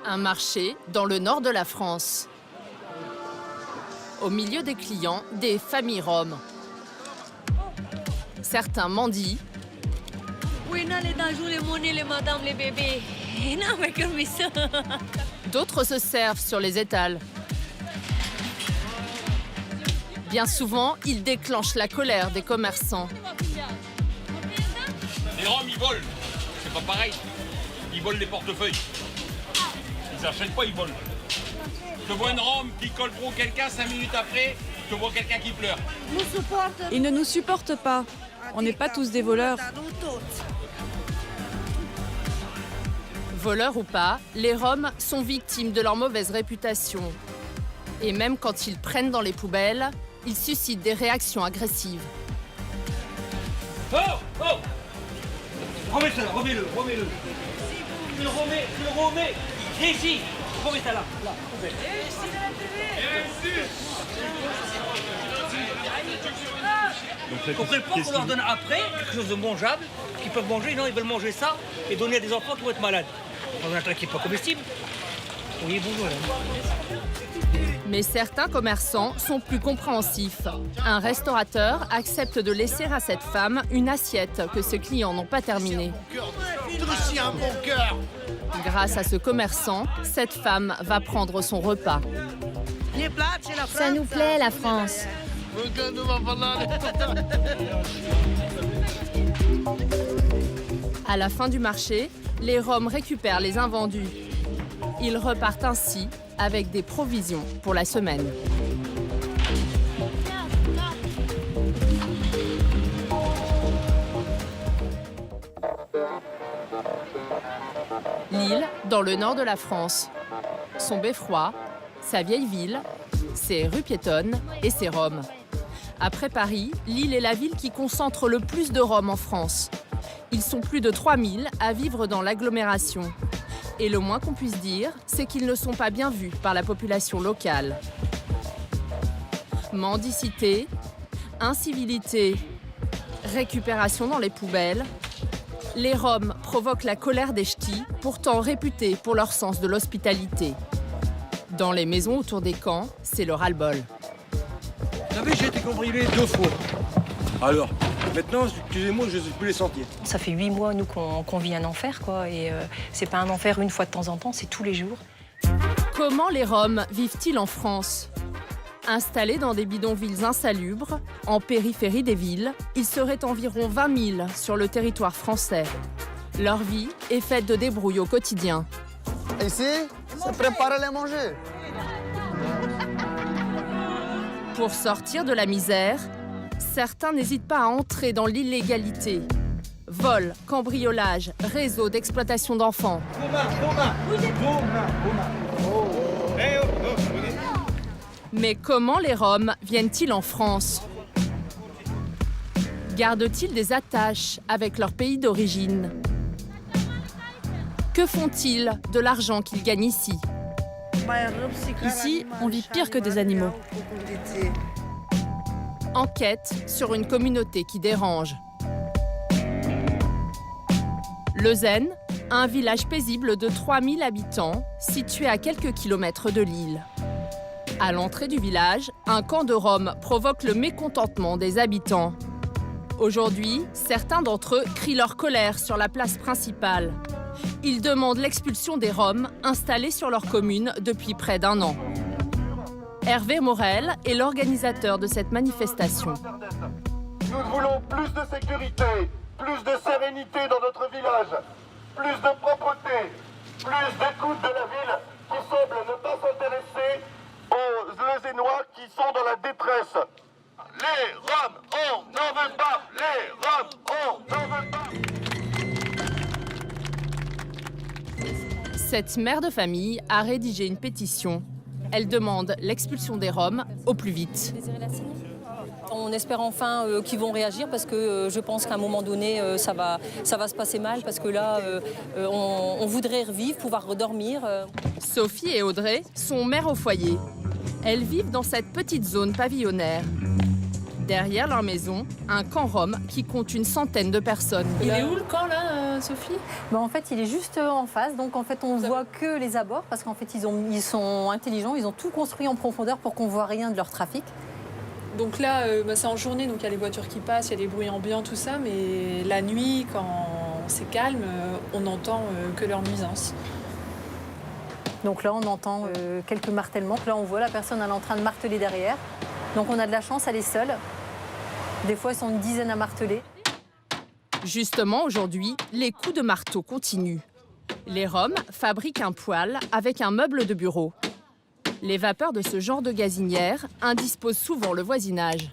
Un marché dans le nord de la France. Au milieu des clients, des familles roms. Certains mendient. D'autres se servent sur les étals. Bien souvent, ils déclenchent la colère des commerçants. Les Roms, ils volent. C'est pas pareil. Ils volent les portefeuilles. Ils n'achètent pas, ils volent. Je vois une Rome qui colle trop quelqu'un, 5 minutes après, je vois quelqu'un qui pleure. Ils ne nous supportent pas. On n'est pas tous des voleurs. Voleurs ou pas, les Roms sont victimes de leur mauvaise réputation. Et même quand ils prennent dans les poubelles, ils suscitent des réactions agressives. Oh, oh, remets ça là, remets-le. Tu le remets, ici. Remets ça là, poubelle. Vous comprenez pas qu'on leur donne après quelque chose de mangeable, qu'ils peuvent manger, non, ils veulent manger ça et donner à des enfants qui vont être malades. On a un truc qui n'est pas comestible. Oui, bonjour. Mais certains commerçants sont plus compréhensifs. Un restaurateur accepte de laisser à cette femme une assiette que ses clients n'ont pas terminée. Grâce à ce commerçant, cette femme va prendre son repas. Ça nous plaît, la France. À la fin du marché, les Roms récupèrent les invendus. Ils repartent ainsi avec des provisions pour la semaine. Lille, dans le nord de la France. Son beffroi, sa vieille ville, ses rues piétonnes et ses Roms. Après Paris, Lille est la ville qui concentre le plus de Roms en France. Ils sont plus de 3000 à vivre dans l'agglomération. Et le moins qu'on puisse dire, c'est qu'ils ne sont pas bien vus par la population locale. Mendicité, incivilité, récupération dans les poubelles. Les Roms provoquent la colère des ch'tis, pourtant réputés pour leur sens de l'hospitalité. Dans les maisons autour des camps, c'est le ras-le-bol. Vous savez, j'ai été cambriolé 2 fois. Alors, maintenant, excusez-moi, je ne sais plus les sentir. Ça fait 8 mois, nous, qu'on vit un enfer, quoi. Et c'est pas un enfer une fois de temps en temps, c'est tous les jours. Comment les Roms vivent-ils en France ? Installés dans des bidonvilles insalubres, en périphérie des villes, ils seraient environ 20 000 sur le territoire français. Leur vie est faite de débrouilles au quotidien. Ici, c'est préparer les manger. Pour sortir de la misère, certains n'hésitent pas à entrer dans l'illégalité. Vol, cambriolage, réseau d'exploitation d'enfants. Mais comment les Roms viennent-ils en France ? Gardent-ils des attaches avec leur pays d'origine ? Que font-ils de l'argent qu'ils gagnent ici ? Ici, on vit pire que des animaux. Enquête sur une communauté qui dérange. Leuzen, un village paisible de 3000 habitants, situé à quelques kilomètres de Lille. À l'entrée du village, un camp de Roms provoque le mécontentement des habitants. Aujourd'hui, certains d'entre eux crient leur colère sur la place principale. Ils demandent l'expulsion des Roms installés sur leur commune depuis près d'1 an. Hervé Morel est l'organisateur de cette manifestation. Nous voulons plus de sécurité, plus de sérénité dans notre village, plus de propreté, plus d'écoute de la ville qui semble ne pas s'intéresser aux Leusénois qui sont dans la détresse. Les Roms, on n'en veut pas! Les Roms, on n'en veut pas! Cette mère de famille a rédigé une pétition. Elle demande l'expulsion des Roms au plus vite. On espère enfin qu'ils vont réagir parce que je pense qu'à un moment donné, ça va se passer mal parce que là, on voudrait revivre, pouvoir redormir. Sophie et Audrey sont mères au foyer. Elles vivent dans cette petite zone pavillonnaire. Derrière leur maison, un camp Rom qui compte une centaine de personnes. Il est où le camp là Sophie? En fait, il est juste en face, donc en fait, on ne voit que les abords, parce qu'en fait, ils sont intelligents, ils ont tout construit en profondeur pour qu'on ne voit rien de leur trafic. Donc là, c'est en journée, donc il y a les voitures qui passent, il y a les bruits ambiants, tout ça, mais la nuit, quand c'est calme, on n'entend que leur nuisance. Donc là, on entend quelques martèlements. Là, on voit la personne, elle est en train de marteler derrière. Donc on a de la chance, elle est seule. Des fois, ils sont une dizaine à marteler. Justement, aujourd'hui, les coups de marteau continuent. Les Roms fabriquent un poêle avec un meuble de bureau. Les vapeurs de ce genre de gazinière indisposent souvent le voisinage.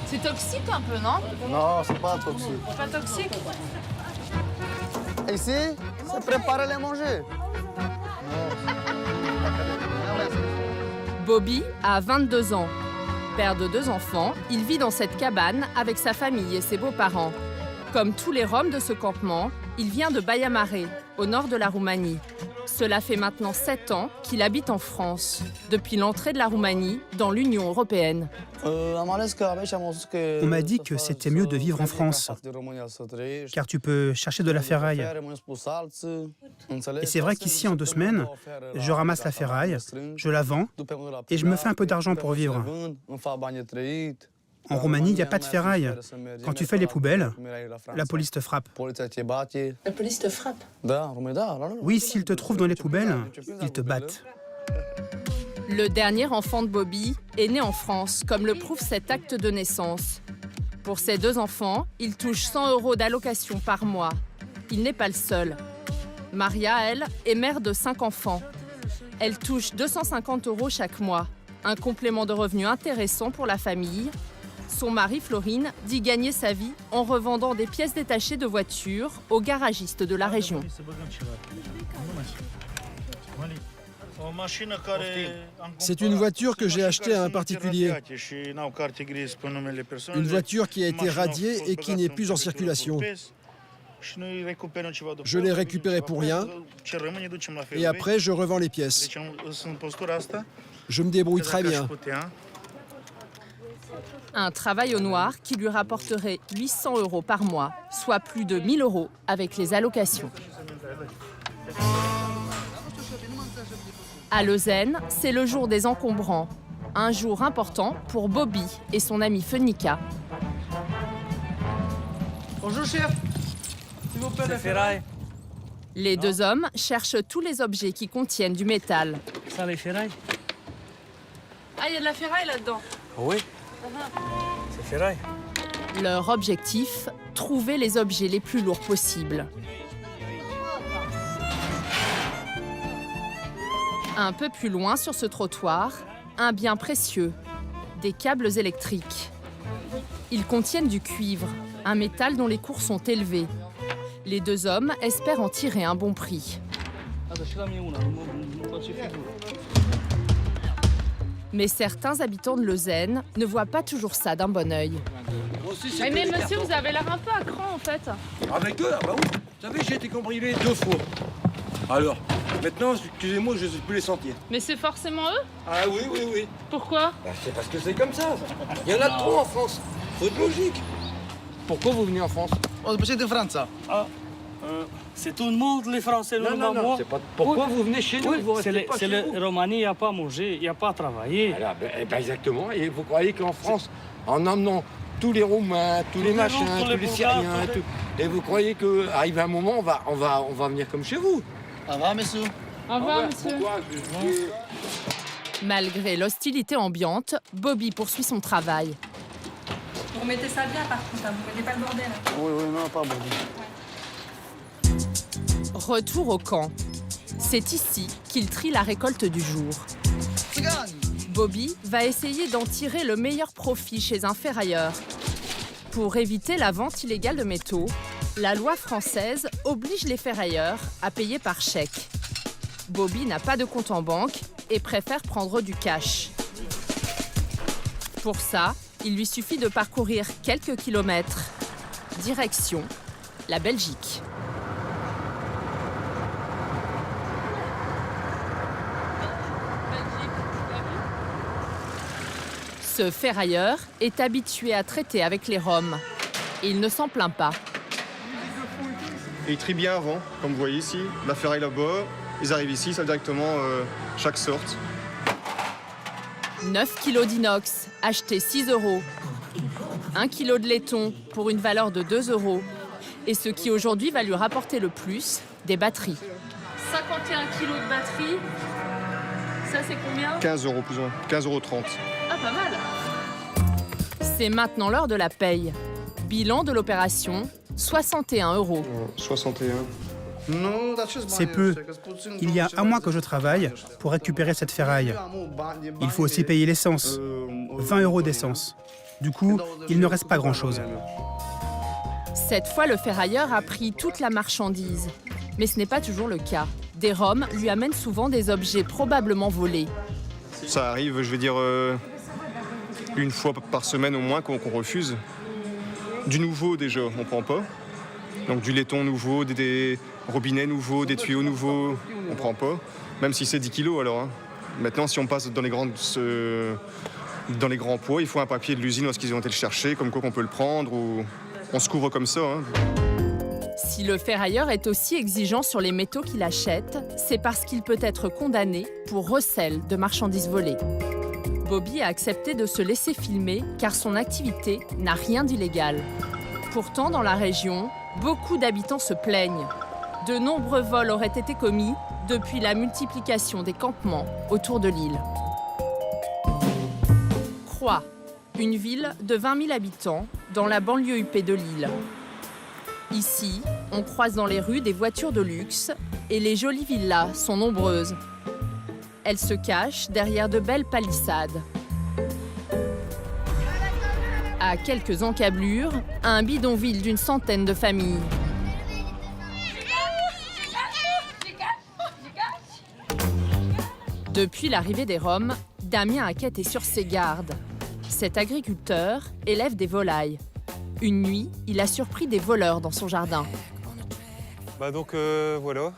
C'est toxique un peu, non? Non, c'est pas toxique. Pas toxique? Ici, c'est préparer les manger. Bobby a 22 ans. Père de 2 enfants, il vit dans cette cabane avec sa famille et ses beaux-parents. Comme tous les Roms de ce campement, il vient de Baia Mare, au nord de la Roumanie. Cela fait maintenant 7 ans qu'il habite en France, depuis l'entrée de la Roumanie dans l'Union européenne. On m'a dit que c'était mieux de vivre en France, car tu peux chercher de la ferraille. Et c'est vrai qu'ici, en 2 semaines, je ramasse la ferraille, je la vends et je me fais un peu d'argent pour vivre. En Roumanie, il n'y a pas de ferraille. Quand tu fais les poubelles, la police te frappe. La police te frappe? Oui, s'ils te trouvent dans les poubelles, ils te battent. Le dernier enfant de Bobby est né en France, comme le prouve cet acte de naissance. Pour ses 2 enfants, il touche 100 € d'allocation par mois. Il n'est pas le seul. Maria, elle, est mère de 5 enfants. Elle touche 250 € chaque mois, un complément de revenu intéressant pour la famille. Son mari, Florine, dit gagner sa vie en revendant des pièces détachées de voitures aux garagistes de la région. C'est une voiture que j'ai achetée à un particulier. Une voiture qui a été radiée et qui n'est plus en circulation. Je l'ai récupérée pour rien et après je revends les pièces. Je me débrouille très bien. Un travail au noir qui lui rapporterait 800 € par mois, soit plus de 1000 € avec les allocations. À Leuzen, c'est le jour des encombrants. Un jour important pour Bobby et son ami Fenica. Bonjour, chef. S'il vous plaît, la ferraille. Les 2 hommes cherchent tous les objets qui contiennent du métal. Ça, les ferrailles? Ah, il y a de la ferraille là-dedans? Oui. C'est ferraille. Leur objectif, trouver les objets les plus lourds possibles. Un peu plus loin sur ce trottoir, un bien précieux, des câbles électriques. Ils contiennent du cuivre, un métal dont les cours sont élevés. Les 2 hommes espèrent en tirer un bon prix. Mais certains habitants de Leuzen ne voient pas toujours ça d'un bon œil. Mais monsieur, vous avez l'air un peu à cran en fait. Avec eux, bah oui. Vous savez, j'ai été cambriolé 2 fois. Alors, maintenant, excusez-moi, je ne sais plus les sentir. Mais c'est forcément eux? Ah oui, oui, oui. Pourquoi? Bah, c'est parce que c'est comme ça. Il y en a trop en France. Faut être logique. Pourquoi vous venez en France? de France. C'est tout le monde, les Français, non, c'est pas... Pourquoi vous venez chez nous? Oui, vous restez pas chez c'est la Roumanie, il n'y a pas à manger, il n'y a pas à travailler. Alors, exactement. Et vous croyez qu'en France, en emmenant tous les Roumains, tous les machins, tous les Syriens, et vous croyez qu'arrivé un moment, on va venir comme chez vous? Au revoir, monsieur. Au revoir, monsieur. Malgré l'hostilité ambiante, Bobby poursuit son travail. Vous remettez ça bien par contre, vous ne mettez pas le bordel. Oui, non, pas bon. Retour au camp. C'est ici qu'il trie la récolte du jour. Bobby va essayer d'en tirer le meilleur profit chez un ferrailleur. Pour éviter la vente illégale de métaux, la loi française oblige les ferrailleurs à payer par chèque. Bobby n'a pas de compte en banque et préfère prendre du cash. Pour ça, il lui suffit de parcourir quelques kilomètres. Direction la Belgique. Ce ferrailleur est habitué à traiter avec les Roms. Il ne s'en plaint pas. Et ils trient bien avant, comme vous voyez ici. La ferraille là-bas, ils arrivent ici, ça directement chaque sorte. 9 kilos d'inox, acheté 6 €. 1 kilo de laiton pour une valeur de 2 €. Et ce qui aujourd'hui va lui rapporter le plus, des batteries. 51 kilos de batterie. Ça, c'est combien? 15 € plus ou moins, 15,30 €. Ah, pas mal. C'est maintenant l'heure de la paye. Bilan de l'opération, 61 €. 61. C'est peu. Il y a un mois que je travaille pour récupérer cette ferraille. Il faut aussi payer l'essence. 20 € d'essence. Du coup, il ne reste pas grand-chose. Cette fois, le ferrailleur a pris toute la marchandise. Mais ce n'est pas toujours le cas. Des Roms lui amènent souvent des objets probablement volés. Ça arrive, je vais dire, une fois par semaine au moins qu'on refuse. Du nouveau déjà, on prend pas. Donc du laiton nouveau, des robinets nouveaux, des tuyaux nouveaux, on prend pas. Même si c'est 10 kilos alors. Hein. Maintenant, si on passe dans les grands pots, il faut un papier de l'usine lorsqu'ils ont été le chercher, comme quoi qu'on peut le prendre, ou on se couvre comme ça. Hein. Si le ferrailleur est aussi exigeant sur les métaux qu'il achète, c'est parce qu'il peut être condamné pour recel de marchandises volées. Bobby a accepté de se laisser filmer car son activité n'a rien d'illégal. Pourtant, dans la région, beaucoup d'habitants se plaignent. De nombreux vols auraient été commis depuis la multiplication des campements autour de l'île. Croix, une ville de 20 000 habitants dans la banlieue huppée de l'île. Ici, on croise dans les rues des voitures de luxe et les jolies villas sont nombreuses. Elles se cachent derrière de belles palissades. À quelques encablures, un bidonville d'une centaine de familles. Depuis l'arrivée des Roms, Damien Hackett est sur ses gardes. Cet agriculteur élève des volailles. Une nuit, il a surpris des voleurs dans son jardin. Voilà.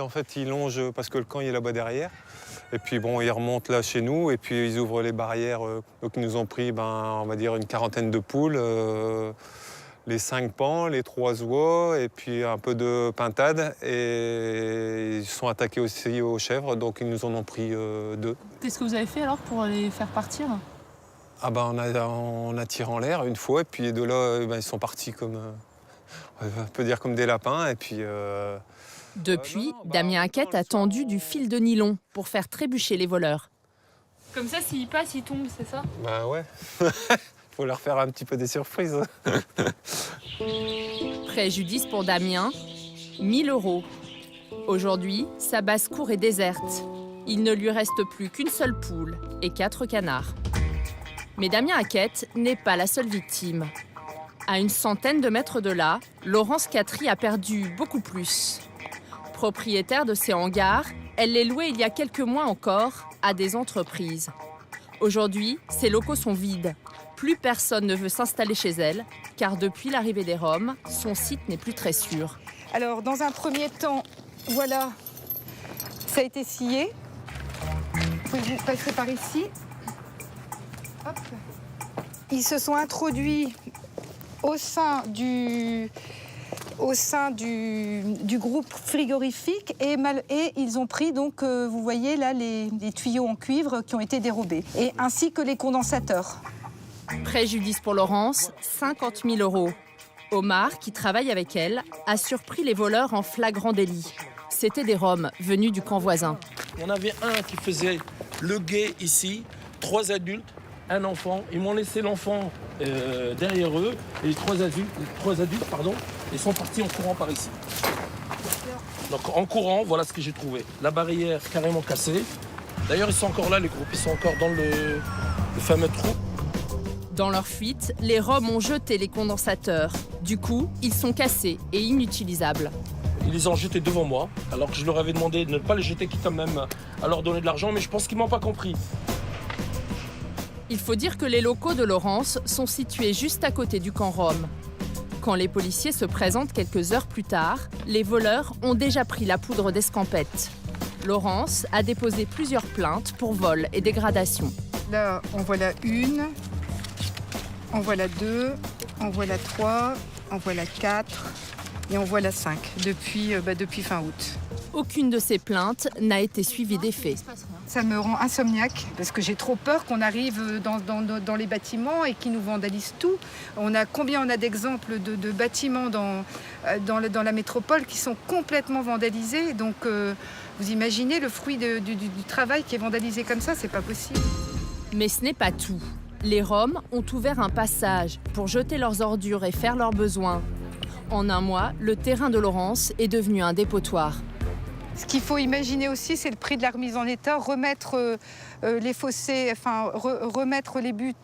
En fait, ils longent parce que le camp il est là-bas derrière. Et puis bon, ils remontent là chez nous et puis ils ouvrent les barrières. Donc ils nous ont pris, on va dire, une quarantaine de poules, les 5 pans, les 3 oies et puis un peu de pintade. Et ils sont attaqués aussi aux chèvres, donc ils nous en ont pris 2. Qu'est-ce que vous avez fait alors pour les faire partir? On a tiré en l'air une fois et puis de là, ils sont partis comme, on peut dire comme des lapins et puis... Depuis, Damien Hackett a tendu du fil de nylon pour faire trébucher les voleurs. Comme ça, s'ils passent, ils tombent, c'est ça? Bah ouais. Faut leur faire un petit peu des surprises. Préjudice pour Damien, 1 000 €. Aujourd'hui, sa basse-cour est déserte. Il ne lui reste plus qu'une seule poule et 4 canards. Mais Damien Hackett n'est pas la seule victime. À une centaine de mètres de là, Laurence Catry a perdu beaucoup plus. Propriétaire de ces hangars, elle les louait il y a quelques mois encore à des entreprises. Aujourd'hui, ces locaux sont vides. Plus personne ne veut s'installer chez elle, car depuis l'arrivée des Roms, son site n'est plus très sûr. Alors, dans un premier temps, voilà, ça a été scié. Vous pouvez passer par ici. Hop. Ils se sont introduits au sein du groupe frigorifique et ils ont pris, donc, vous voyez là, les tuyaux en cuivre qui ont été dérobés, et ainsi que les condensateurs. Préjudice pour Laurence, 50 000 €. Omar, qui travaille avec elle, a surpris les voleurs en flagrant délit. C'était des Roms venus du camp voisin. Il y en avait un qui faisait le guet ici, 3 adultes, un enfant. Ils m'ont laissé l'enfant derrière eux et les trois adultes, ils sont partis en courant par ici. Donc en courant, voilà ce que j'ai trouvé. La barrière carrément cassée. D'ailleurs, ils sont encore là, les groupes. Ils sont encore dans le fameux trou. Dans leur fuite, les Roms ont jeté les condensateurs. Du coup, ils sont cassés et inutilisables. Ils les ont jetés devant moi, alors que je leur avais demandé de ne pas les jeter, quitte à même à leur donner de l'argent, mais je pense qu'ils ne m'ont pas compris. Il faut dire que les locaux de Laurence sont situés juste à côté du camp Rom. Quand les policiers se présentent quelques heures plus tard, les voleurs ont déjà pris la poudre d'escampette. Laurence a déposé plusieurs plaintes pour vol et dégradation. Là, en voilà une, en voilà 2, en voilà 3, en voilà 4, Et en voilà 5 depuis fin août. Aucune de ces plaintes n'a été suivie d'effet. Ça me rend insomniaque parce que j'ai trop peur qu'on arrive dans les bâtiments et qu'ils nous vandalisent tout. Combien on a d'exemples de bâtiments dans la métropole qui sont complètement vandalisés. Donc vous imaginez le fruit du travail qui est vandalisé comme ça, c'est pas possible. Mais ce n'est pas tout. Les Roms ont ouvert un passage pour jeter leurs ordures et faire leurs besoins. En un mois, le terrain de Laurence est devenu un dépotoir. Ce qu'il faut imaginer aussi, c'est le prix de la remise en état, remettre les fossés, remettre les buts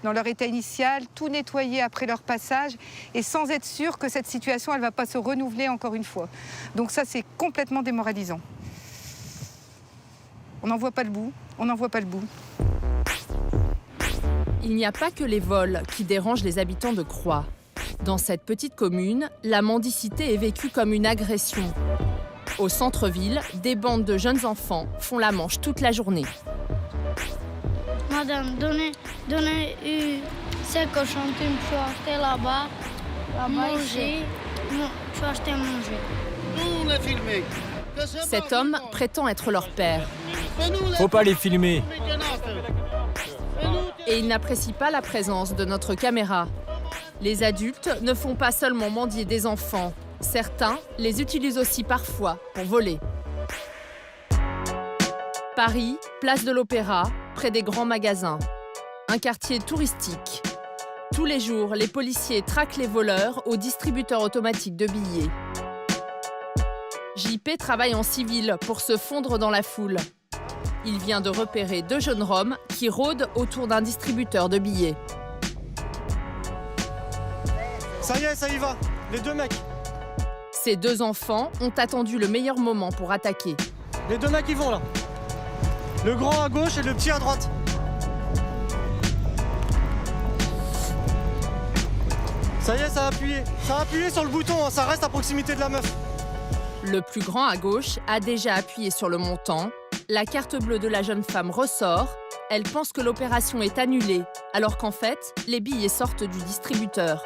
dans leur état initial, tout nettoyer après leur passage, et sans être sûr que cette situation, elle ne va pas se renouveler encore une fois. Donc ça, c'est complètement démoralisant. On n'en voit pas le bout, on n'en voit pas le bout. Il n'y a pas que les vols qui dérangent les habitants de Croix. Dans cette petite commune, la mendicité est vécue comme une agression. Au centre-ville, des bandes de jeunes enfants font la manche toute la journée. Madame, donnez ce cochon, tu me peux acheter là-bas, manger, tu peux acheter à manger. Nous les filmer. Cet homme prétend être leur père. Faut pas les filmer. Et il n'apprécie pas la présence de notre caméra. Les adultes ne font pas seulement mendier des enfants. Certains les utilisent aussi parfois pour voler. Paris, place de l'Opéra, près des grands magasins. Un quartier touristique. Tous les jours, les policiers traquent les voleurs au distributeur automatique de billets. JP travaille en civil pour se fondre dans la foule. Il vient de repérer 2 jeunes Roms qui rôdent autour d'un distributeur de billets. Ça y est, ça y va. Les 2 mecs. Ces 2 enfants ont attendu le meilleur moment pour attaquer. Les 2 mecs, ils vont là. Le grand à gauche et le petit à droite. Ça y est, ça a appuyé. Ça a appuyé sur le bouton, hein. Ça reste à proximité de la meuf. Le plus grand à gauche a déjà appuyé sur le montant. La carte bleue de la jeune femme ressort. Elle pense que l'opération est annulée, alors qu'en fait, les billets sortent du distributeur.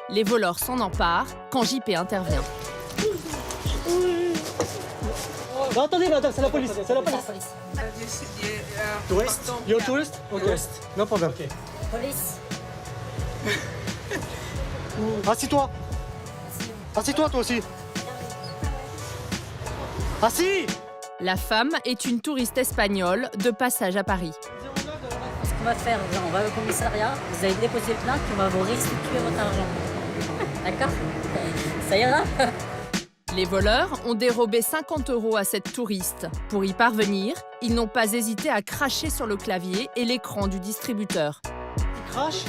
Les voleurs s'en emparent quand JP intervient. Non, attendez, madame, c'est la police. C'est la police. Touriste? You're a tourist? Okay. No problem. Okay. Police. Assis-toi. Assis-toi, toi aussi. Assis! La femme est une touriste espagnole de passage à Paris. Ce qu'on va faire, on va au commissariat, vous allez déposer plainte, on va vous restituer votre argent. D'accord? Ça ira? Les voleurs ont dérobé 50 € à cette touriste. Pour y parvenir, ils n'ont pas hésité à cracher sur le clavier et l'écran du distributeur. Tu craches?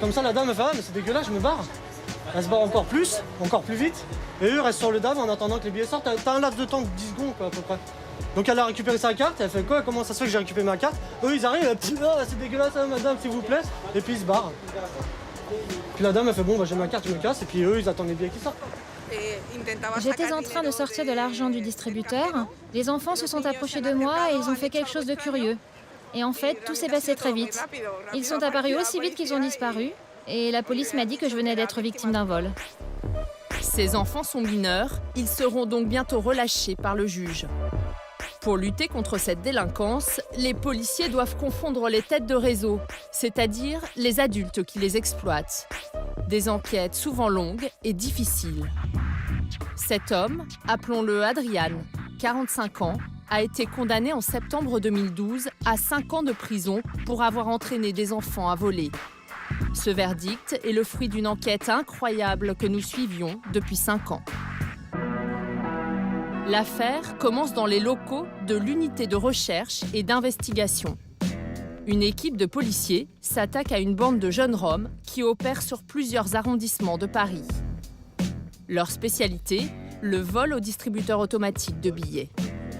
Comme ça, la dame elle fait « Ah, mais c'est dégueulasse, je me barre ». Elle se barre encore plus vite. Et eux restent sur le DAB en attendant que les billets sortent. T'as un laps de temps de 10 secondes, quoi, à peu près. Donc elle a récupéré sa carte, elle fait quoi? Comment ça se fait que j'ai récupéré ma carte? Eux, ils arrivent, oh, c'est dégueulasse, hein, madame, s'il vous plaît. Et puis ils se barrent. Puis la dame, elle fait bon, bah, j'ai ma carte, je me casse. Et puis eux, ils attendent les billets qui sortent. J'étais en train de sortir de l'argent du distributeur. Les enfants se sont approchés de moi et ils ont fait quelque chose de curieux. Et en fait, tout s'est passé très vite. Ils sont apparus aussi vite qu'ils ont disparu. Et la police m'a dit que je venais d'être victime d'un vol. Ces enfants sont mineurs, ils seront donc bientôt relâchés par le juge. Pour lutter contre cette délinquance, les policiers doivent confondre les têtes de réseau, c'est-à-dire les adultes qui les exploitent. Des enquêtes souvent longues et difficiles. Cet homme, appelons-le Adrian, 45 ans, a été condamné en septembre 2012 à 5 ans de prison pour avoir entraîné des enfants à voler. Ce verdict est le fruit d'une enquête incroyable que nous suivions depuis 5 ans. L'affaire commence dans les locaux de l'unité de recherche et d'investigation. Une équipe de policiers s'attaque à une bande de jeunes Roms qui opèrent sur plusieurs arrondissements de Paris. Leur spécialité, le vol au distributeur automatique de billets.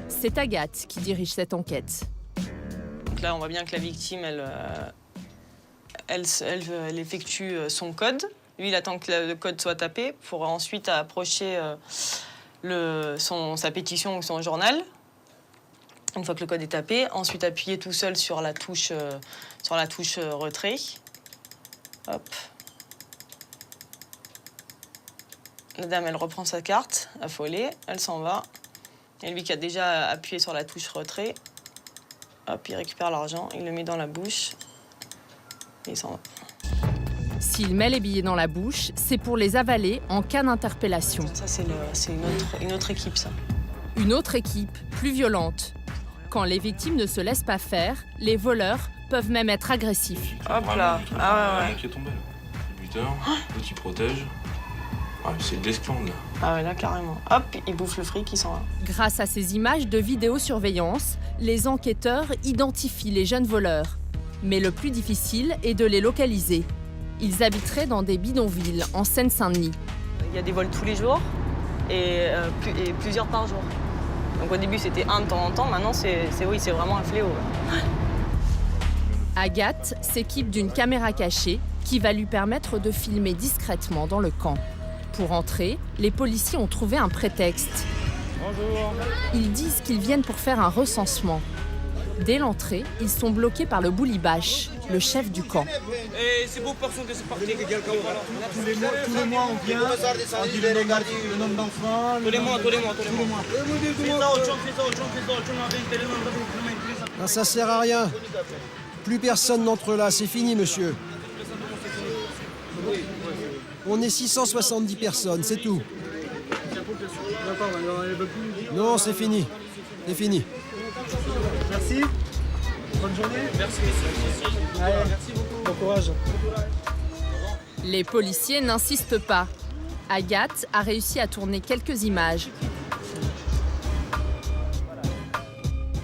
C'est Agathe qui dirige cette enquête. Donc là, on voit bien que la victime, elle effectue son code. Lui, il attend que le code soit tapé pour ensuite approcher sa pétition ou son journal. Une fois que le code est tapé, ensuite appuyer tout seul sur la touche retrait. Hop. La dame, elle reprend sa carte, affolée, elle s'en va. Et lui qui a déjà appuyé sur la touche retrait, hop, il récupère l'argent, il le met dans la bouche et il s'en va. S'il met les billets dans la bouche, c'est pour les avaler en cas d'interpellation. Ça, c'est une autre équipe, ça. Une autre équipe, plus violente. Quand les victimes ne se laissent pas faire, les voleurs peuvent même être agressifs. Hop là, ah ouais, ouais. Qui est tombé, là. Le buteur, l'autre il protège. Ah, c'est le descendre, là. Ah ouais, là, carrément. Hop, il bouffe le fric, il s'en va. Grâce à ces images de vidéosurveillance, les enquêteurs identifient les jeunes voleurs. Mais le plus difficile est de les localiser. Ils habiteraient dans des bidonvilles en Seine-Saint-Denis. Il y a des vols tous les jours et plusieurs par jour. Donc au début, c'était un de temps en temps. Maintenant, c'est vraiment un fléau. Agathe s'équipe d'une caméra cachée qui va lui permettre de filmer discrètement dans le camp. Pour entrer, les policiers ont trouvé un prétexte. Bonjour. Ils disent qu'ils viennent pour faire un recensement. Dès l'entrée, ils sont bloqués par le Boulibache, le chef du camp. Et c'est beau, personne que c'est parti. Tous les mois, on vient, on dit le nombre d'enfants. Tous les mois. Non, ça sert à rien. Plus personne n'entre là, c'est fini, monsieur. On est 670 personnes, c'est tout. Non, c'est fini. C'est fini. Merci. Bonne journée. Merci. Allez, merci beaucoup. Bon courage. Les policiers n'insistent pas. Agathe a réussi à tourner quelques images.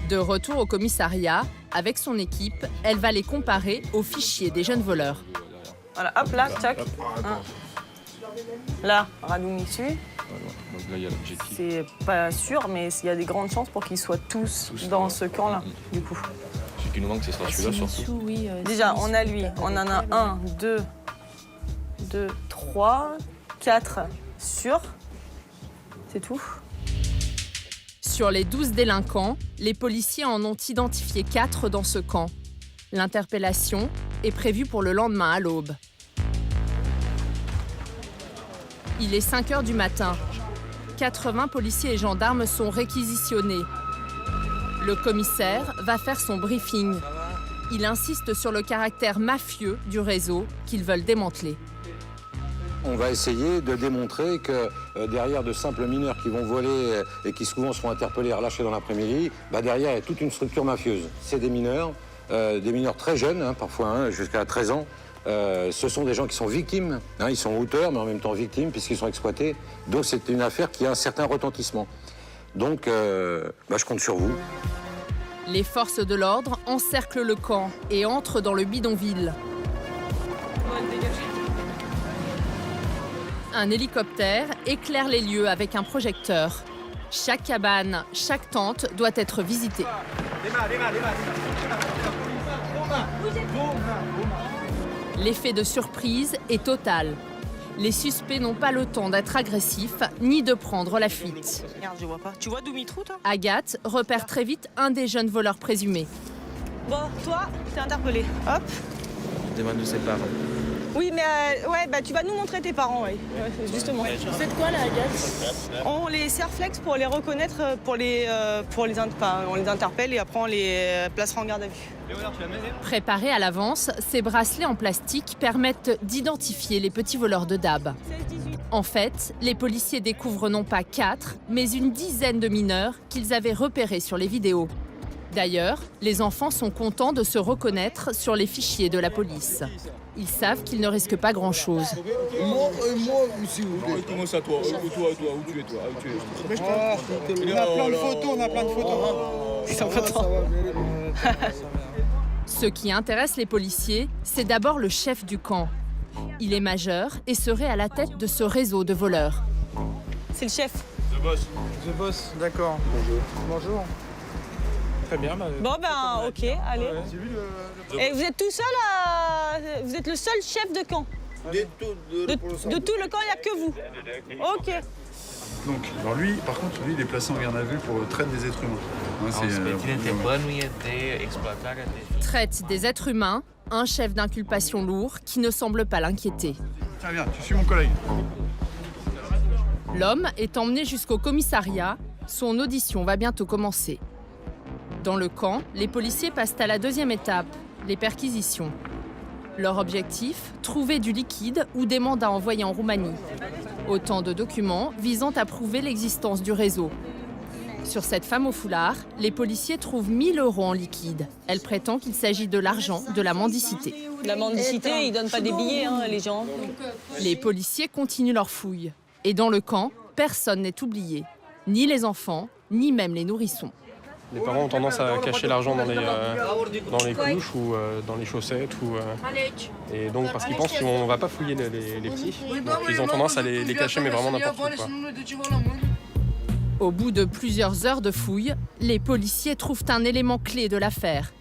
De retour au commissariat, avec son équipe, elle va les comparer au fichier des jeunes voleurs. Voilà, hop là, tac. Là, Radoumi suit. Donc là, il y a l'objectif. C'est pas sûr, mais il y a des grandes chances pour qu'ils soient tous dans ce camp-là, du coup. Ce qui nous manque, ce sera celui-là surtout. Oui, déjà, on a lui. On en a 1, 2, 3, 4 sûrs. C'est tout. Sur les 12 délinquants, les policiers en ont identifié 4 dans ce camp. L'interpellation est prévue pour le lendemain à l'aube. Il est 5 h du matin. 80 policiers et gendarmes sont réquisitionnés. Le commissaire va faire son briefing. Il insiste sur le caractère mafieux du réseau qu'ils veulent démanteler. On va essayer de démontrer que derrière de simples mineurs qui vont voler et qui souvent seront interpellés et relâchés dans l'après-midi, derrière il y a toute une structure mafieuse. C'est des mineurs très jeunes, parfois jusqu'à 13 ans. Ce sont des gens qui sont victimes, ils sont auteurs mais en même temps victimes puisqu'ils sont exploités. Donc c'est une affaire qui a un certain retentissement. Donc je compte sur vous. Les forces de l'ordre encerclent le camp et entrent dans le bidonville. Un hélicoptère éclaire les lieux avec un projecteur. Chaque cabane, chaque tente doit être visitée. L'effet de surprise est total. Les suspects n'ont pas le temps d'être agressifs ni de prendre la fuite. Regarde, je vois pas. Tu vois Dumitrou, toi? Agathe repère très vite un des jeunes voleurs présumés. Bon, toi, t'es interpellé. Hop. Demande de ses parents. Oui, mais tu vas nous montrer tes parents, justement. Vous faites quoi là, Agathe? On les serflex pour les reconnaître, on les interpelle et après on les placera en garde à vue. Préparés à l'avance, ces bracelets en plastique permettent d'identifier les petits voleurs de DAB. En fait, les policiers découvrent non pas 4, mais une dizaine de mineurs qu'ils avaient repérés sur les vidéos. D'ailleurs, les enfants sont contents de se reconnaître sur les fichiers de la police. Ils savent qu'ils ne risquent pas grand-chose. Moi aussi. Comment ça, toi? Toi, où tu es, toi? On a plein de photos, Ils sont contents. Ce qui intéresse les policiers, c'est d'abord le chef du camp. Il est majeur et serait à la tête de ce réseau de voleurs. C'est le chef. The boss, d'accord. Bonjour. Très bien. Bon ok, allez. Et vous êtes tout seul Vous êtes le seul chef de camp? De tout le camp, il n'y a que vous? Ok. Donc, alors lui, par contre, il est placé en garde à vue pour traite des êtres humains. Traite des êtres humains, un chef d'inculpation lourd qui ne semble pas l'inquiéter. Tiens, viens, tu suis mon collègue. L'homme est emmené jusqu'au commissariat. Son audition va bientôt commencer. Dans le camp, les policiers passent à la deuxième étape, les perquisitions. Leur objectif, trouver du liquide ou des mandats envoyés en Roumanie. Autant de documents visant à prouver l'existence du réseau. Sur cette femme au foulard, les policiers trouvent 1 000 € en liquide. Elle prétend qu'il s'agit de l'argent de la mendicité. La mendicité, ils donnent pas des billets, hein, les gens. Les policiers continuent leur fouille. Et dans le camp, personne n'est oublié. Ni les enfants, ni même les nourrissons. Les parents ont tendance à cacher l'argent dans les couches ou dans les chaussettes. Et donc, parce qu'ils pensent qu'on ne va pas fouiller les petits. Donc, ils ont tendance à les cacher, mais vraiment n'importe où, quoi. Au bout de plusieurs heures de fouilles, les policiers trouvent un élément clé de l'affaire.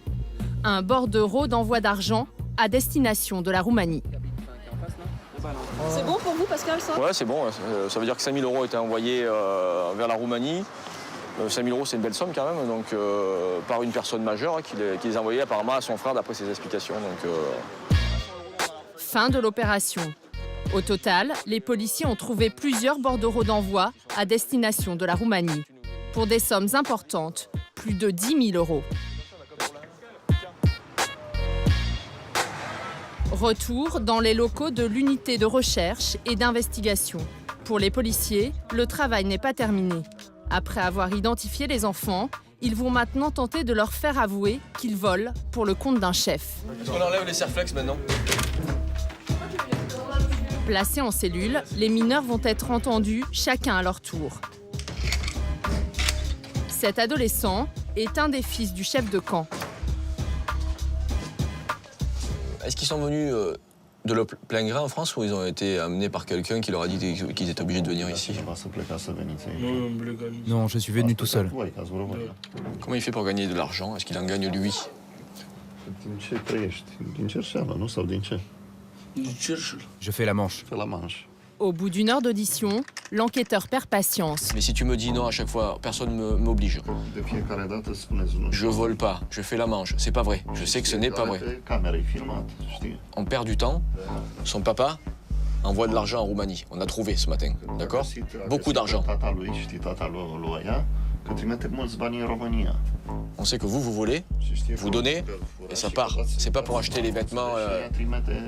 Un bordereau d'envoi d'argent à destination de la Roumanie. C'est bon pour vous, Pascal, ça? Ouais, c'est bon. Ça veut dire que 5 000 € ont été envoyés vers la Roumanie. 5 000 €, c'est une belle somme quand même, donc par une personne majeure qui les a envoyés apparemment à son frère d'après ses explications. Fin de l'opération. Au total, les policiers ont trouvé plusieurs bordereaux d'envoi à destination de la Roumanie. Pour des sommes importantes, plus de 10 000 €. Retour dans les locaux de l'unité de recherche et d'investigation. Pour les policiers, le travail n'est pas terminé. Après avoir identifié les enfants, ils vont maintenant tenter de leur faire avouer qu'ils volent pour le compte d'un chef. Est-ce qu'on enlève les serflex maintenant? Placés en cellule, les mineurs vont être entendus chacun à leur tour. Cet adolescent est un des fils du chef de camp. Est-ce qu'ils sont venus de leur plein gré en France ou ils ont été amenés par quelqu'un qui leur a dit qu'ils étaient obligés de venir ici? Non, je suis venu tout seul. Comment il fait pour gagner de l'argent? Est-ce qu'il en gagne lui? Je fais la manche. Au bout d'une heure d'audition, l'enquêteur perd patience. Mais si tu me dis non à chaque fois, personne ne m'oblige. Je vole pas, je fais la manche. C'est pas vrai. Je sais que ce n'est pas vrai. On perd du temps. Son papa envoie de l'argent en Roumanie. On a trouvé ce matin, d'accord? Beaucoup d'argent. On sait que vous volez, vous donnez, et ça part. C'est pas pour acheter les vêtements.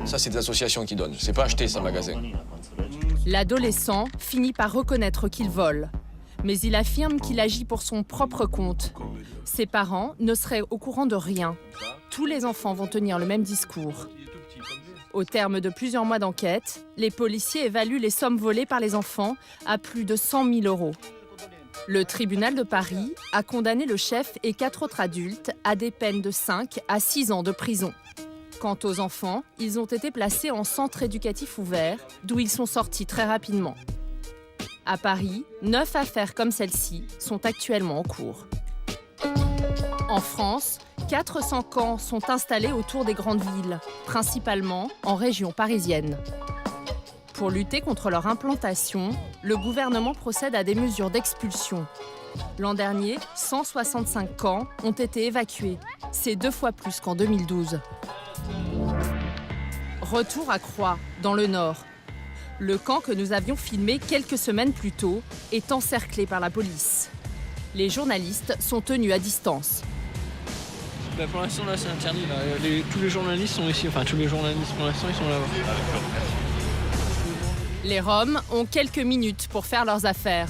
Ça, c'est des associations qui donnent. C'est pas acheter ça en magasin. L'adolescent finit par reconnaître qu'il vole. Mais il affirme qu'il agit pour son propre compte. Ses parents ne seraient au courant de rien. Tous les enfants vont tenir le même discours. Au terme de plusieurs mois d'enquête, les policiers évaluent les sommes volées par les enfants à plus de 100 000 €. Le tribunal de Paris a condamné le chef et 4 autres adultes à des peines de 5 à 6 ans de prison. Quant aux enfants, ils ont été placés en centre éducatif ouvert, d'où ils sont sortis très rapidement. À Paris, 9 affaires comme celle-ci sont actuellement en cours. En France, 400 camps sont installés autour des grandes villes, principalement en région parisienne. Pour lutter contre leur implantation, le gouvernement procède à des mesures d'expulsion. L'an dernier, 165 camps ont été évacués. C'est 2 fois plus qu'en 2012. Retour à Croix, dans le Nord. Le camp que nous avions filmé quelques semaines plus tôt est encerclé par la police. Les journalistes sont tenus à distance. Pour l'instant, là, c'est interdit. Là. Tous les journalistes sont ici. Enfin, tous les journalistes, pour l'instant, ils sont là-bas. Les Roms ont quelques minutes pour faire leurs affaires.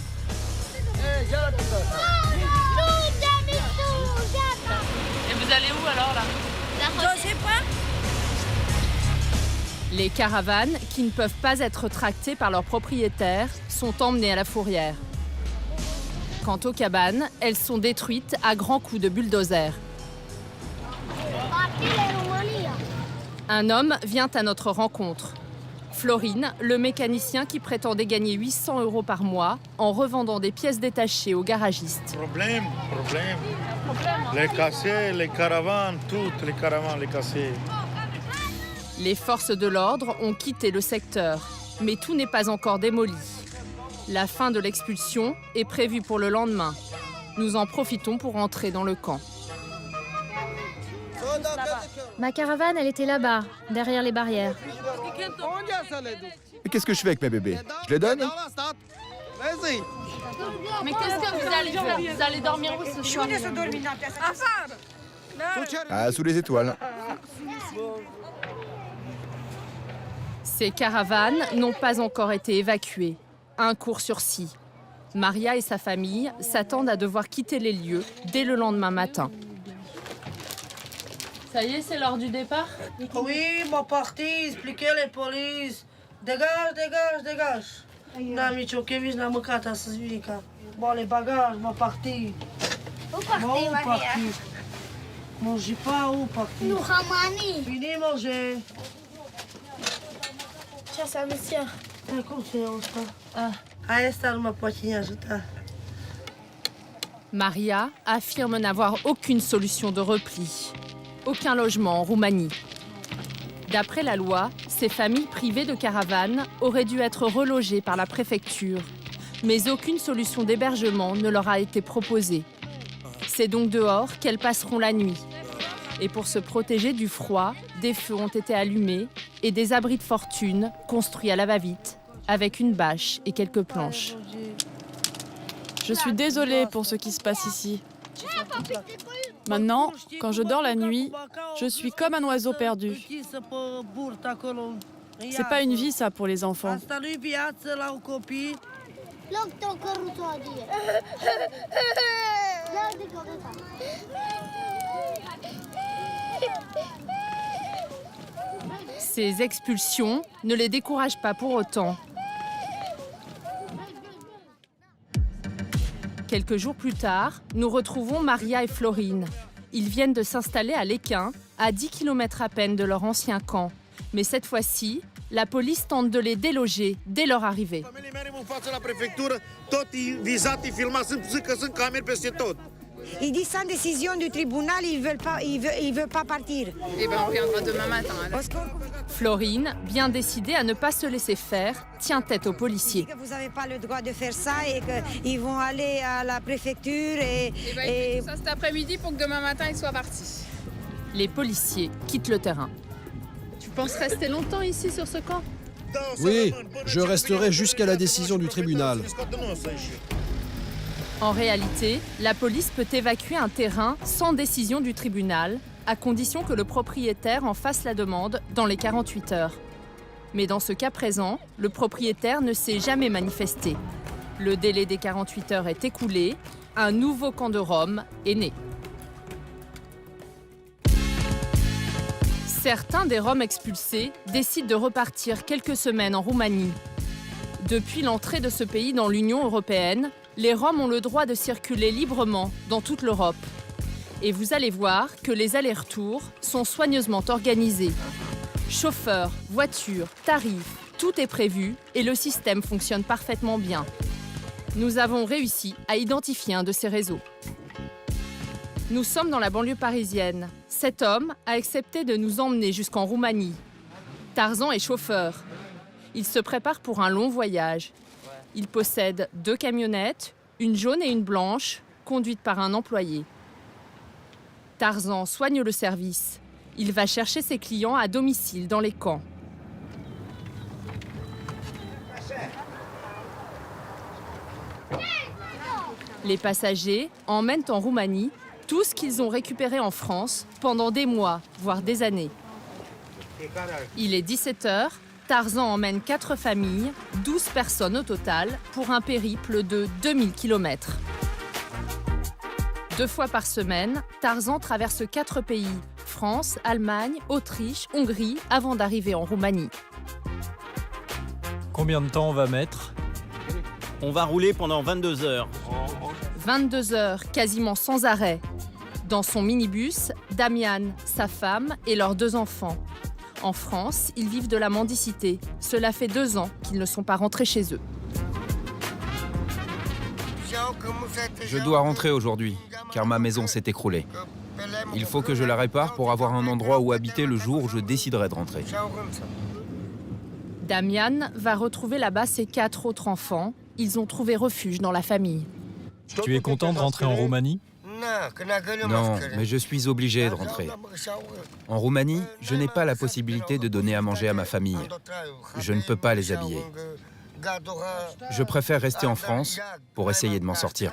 Et vous allez où alors là? Je sais pas. Les caravanes, qui ne peuvent pas être tractées par leurs propriétaires, sont emmenées à la fourrière. Quant aux cabanes, elles sont détruites à grands coups de bulldozer. Un homme vient à notre rencontre. Florine, le mécanicien qui prétendait gagner 800 € par mois en revendant des pièces détachées aux garagistes. Problème. Les cassés, les caravanes, toutes les caravanes, les cassés. Les forces de l'ordre ont quitté le secteur, mais tout n'est pas encore démoli. La fin de l'expulsion est prévue pour le lendemain. Nous en profitons pour entrer dans le camp. Ma caravane, elle était là-bas, derrière les barrières. Mais qu'est-ce que je fais avec mes bébés? Je les donne? Mais qu'est-ce que vous allez faire? Vous allez dormir où ce soir? Ah, sous les étoiles. Ces caravanes n'ont pas encore été évacuées. Un court sursis. Maria et sa famille s'attendent à devoir quitter les lieux dès le lendemain matin. Ça y est, c'est l'heure du départ? Oui, mon parti, expliquez les polices. Dégage, dégage, dégage. N-am nicio chemis, n-am mâncat astăzi, Vinica. Bon, les bagages, mon parti. Où partez, Maria? Mangez pas, où parti? Nous, Ramani. Fini manger. Ce să monsieur. Cum se asta? Hai, asta nu mă poate ajuta. Maria affirme n'avoir aucune solution de repli. Aucun logement en Roumanie. D'après la loi, ces familles privées de caravanes auraient dû être relogées par la préfecture. Mais aucune solution d'hébergement ne leur a été proposée. C'est donc dehors qu'elles passeront la nuit. Et pour se protéger du froid, des feux ont été allumés et des abris de fortune construits à la va-vite, avec une bâche et quelques planches. Je suis désolée pour ce qui se passe ici. Maintenant, quand je dors la nuit, je suis comme un oiseau perdu. C'est pas une vie, ça, pour les enfants. Ces expulsions ne les découragent pas pour autant. Quelques jours plus tard, nous retrouvons Maria et Florine. Ils viennent de s'installer à Lequin, à 10 km à peine de leur ancien camp. Mais cette fois-ci, la police tente de les déloger dès leur arrivée. Ils disent sans décision du tribunal, ils veulent pas partir. Eh ben, on reviendra demain matin. Florine, bien décidée à ne pas se laisser faire, tient tête aux policiers. Vous n'avez pas le droit de faire ça et qu'ils vont aller à la préfecture et... Il fait tout ça cet après-midi pour que demain matin ils soient partis. Les policiers quittent le terrain. Tu penses rester longtemps ici sur ce camp? Oui, je resterai jusqu'à la décision du tribunal. En réalité, la police peut évacuer un terrain sans décision du tribunal, à condition que le propriétaire en fasse la demande dans les 48 heures. Mais dans ce cas présent, le propriétaire ne s'est jamais manifesté. Le délai des 48 heures est écoulé, un nouveau camp de Roms est né. Certains des Roms expulsés décident de repartir quelques semaines en Roumanie. Depuis l'entrée de ce pays dans l'Union européenne, les Roms ont le droit de circuler librement dans toute l'Europe. Et vous allez voir que les allers-retours sont soigneusement organisés. Chauffeurs, voitures, tarifs, tout est prévu et le système fonctionne parfaitement bien. Nous avons réussi à identifier un de ces réseaux. Nous sommes dans la banlieue parisienne. Cet homme a accepté de nous emmener jusqu'en Roumanie. Tarzan est chauffeur. Il se prépare pour un long voyage. Il possède 2 camionnettes, une jaune et une blanche, conduites par un employé. Tarzan soigne le service. Il va chercher ses clients à domicile dans les camps. Les passagers emmènent en Roumanie tout ce qu'ils ont récupéré en France pendant des mois, voire des années. Il est 17h. Tarzan emmène 4 familles, 12 personnes au total, pour un périple de 2000 km. 2 fois par semaine, Tarzan traverse 4 pays, France, Allemagne, Autriche, Hongrie, avant d'arriver en Roumanie. Combien de temps on va mettre? On va rouler pendant 22 heures. 22 heures, quasiment sans arrêt. Dans son minibus, Damian, sa femme et leurs 2 enfants. En France, ils vivent de la mendicité. Cela fait 2 ans qu'ils ne sont pas rentrés chez eux. Je dois rentrer aujourd'hui, car ma maison s'est écroulée. Il faut que je la répare pour avoir un endroit où habiter le jour où je déciderai de rentrer. Damian va retrouver là-bas ses 4 autres enfants. Ils ont trouvé refuge dans la famille. Tu es content de rentrer en Roumanie? Non, mais je suis obligé de rentrer. En Roumanie, je n'ai pas la possibilité de donner à manger à ma famille. Je ne peux pas les habiller. Je préfère rester en France pour essayer de m'en sortir.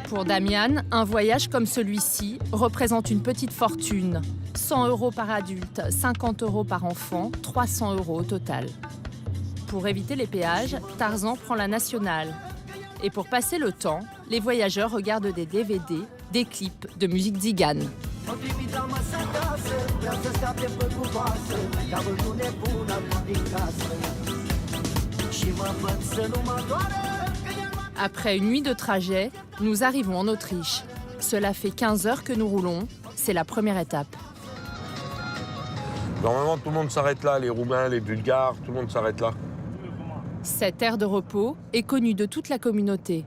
Pour Damian, un voyage comme celui-ci représente une petite fortune. 100 € par adulte, 50 € par enfant, 300 € au total. Pour éviter les péages, Tarzan prend la nationale. Et pour passer le temps, les voyageurs regardent des DVD, des clips de musique tzigane. Après une nuit de trajet, nous arrivons en Autriche. Cela fait 15 heures que nous roulons. C'est la première étape. Normalement, tout le monde s'arrête là. Les Roumains, les Bulgares, tout le monde s'arrête là. Cette aire de repos est connue de toute la communauté.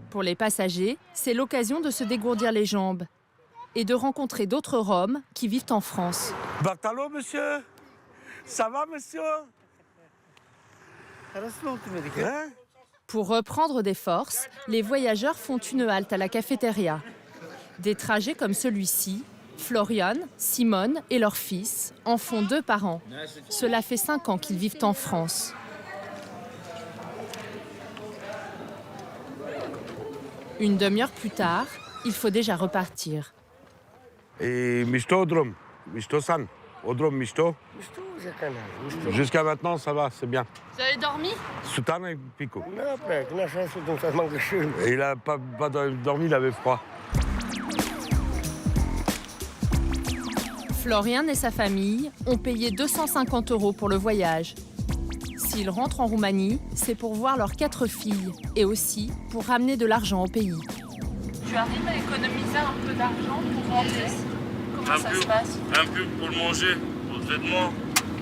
Pour les passagers, c'est l'occasion de se dégourdir les jambes et de rencontrer d'autres Roms qui vivent en France. Bartalo, monsieur? Ça va, monsieur? Hein? Pour reprendre des forces, les voyageurs font une halte à la cafétéria. Des trajets comme celui-ci, Florian, Simone et leur fils en font 2 par an. Cela fait 5 ans qu'ils vivent en France. Une demi-heure plus tard, il faut déjà repartir. Et Misto Odrom, Misto San, Odrom Misto. Jusqu'à maintenant, ça va, c'est bien. Vous avez dormi? Soutane et Pico. Et il n'a pas dormi, il avait froid. Florian et sa famille ont payé 250 € pour le voyage. S'ils rentrent en Roumanie, c'est pour voir leurs 4 filles et aussi pour ramener de l'argent au pays. Tu arrives à économiser un peu d'argent pour rentrer? Comment ça se passe? Un peu pour manger, pour le vêtement.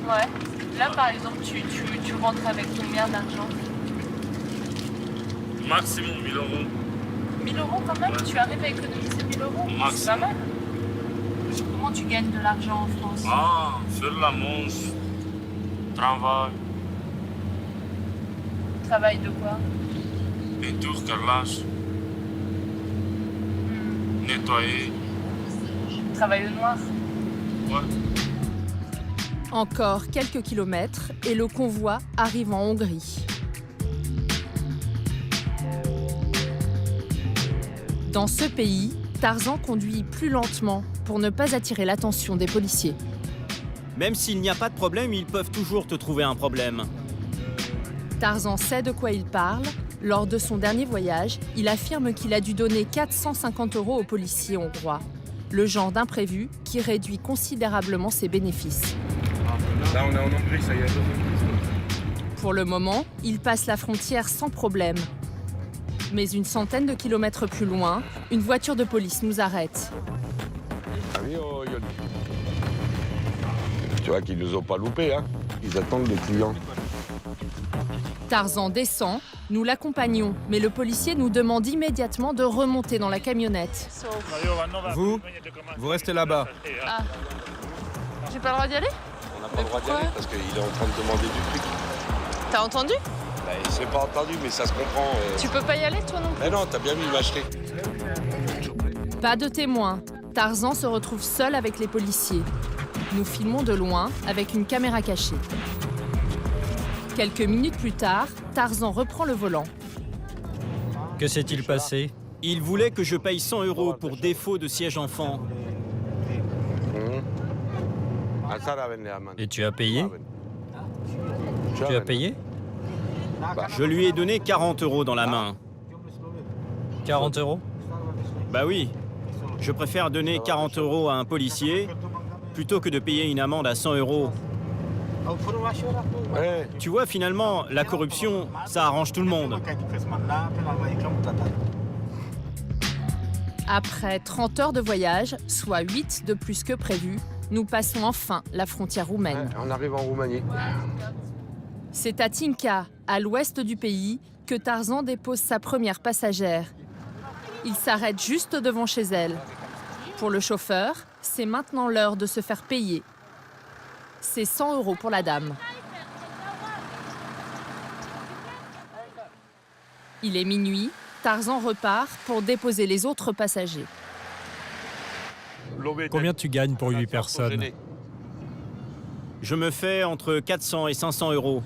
Ouais. Là, par exemple, tu rentres avec combien d'argent? Maximum 1000 €. 1000 € quand même? Ouais. Tu arrives à économiser 1000 €? C'est pas mal. Comment tu gagnes de l'argent en France? Ah, faire la manche, travail. Travail de quoi? Peinture, carrelage, nettoyer. Travail au noir? Ouais. Encore quelques kilomètres et le convoi arrive en Hongrie. Dans ce pays, Tarzan conduit plus lentement pour ne pas attirer l'attention des policiers. Même s'il n'y a pas de problème, ils peuvent toujours te trouver un problème. Tarzan sait de quoi il parle. Lors de son dernier voyage, il affirme qu'il a dû donner 450 € aux policiers hongrois. Le genre d'imprévu qui réduit considérablement ses bénéfices. Là, on est en Hongrie, ça y est. Pour le moment, il passe la frontière sans problème. Mais une centaine de kilomètres plus loin, une voiture de police nous arrête. Tu vois qu'ils nous ont pas loupés, hein. Ils attendent les clients. Tarzan descend, nous l'accompagnons, mais le policier nous demande immédiatement de remonter dans la camionnette. Vous restez là-bas. Ah. J'ai pas le droit d'y aller? On n'a pas le droit d'y aller parce qu'il est en train de demander du truc. T'as entendu? Bah, il s'est pas entendu, mais ça se comprend. Tu peux pas y aller, toi non plus? Mais non, t'as bien mis m'acheter. Pas de témoin. Tarzan se retrouve seul avec les policiers. Nous filmons de loin avec une caméra cachée. Quelques minutes plus tard, Tarzan reprend le volant. Que s'est-il passé? Il voulait que je paye 100 € pour défaut de siège enfant. Et tu as payé? Tu as payé? Je lui ai donné 40 € dans la main. 40 €? Bah oui. Je préfère donner 40 € à un policier plutôt que de payer une amende à 100 €. Ouais. Tu vois, finalement, la corruption, ça arrange tout le monde. Après 30 heures de voyage, soit 8 de plus que prévu, nous passons enfin la frontière roumaine. Ouais, on arrive en Roumanie. C'est à Tinca, à l'ouest du pays, que Tarzan dépose sa première passagère. Il s'arrête juste devant chez elle. Pour le chauffeur, c'est maintenant l'heure de se faire payer. C'est 100 € pour la dame. Il est minuit, Tarzan repart pour déposer les autres passagers. Combien tu gagnes pour 8 personnes? Je me fais entre 400 et 500 euros.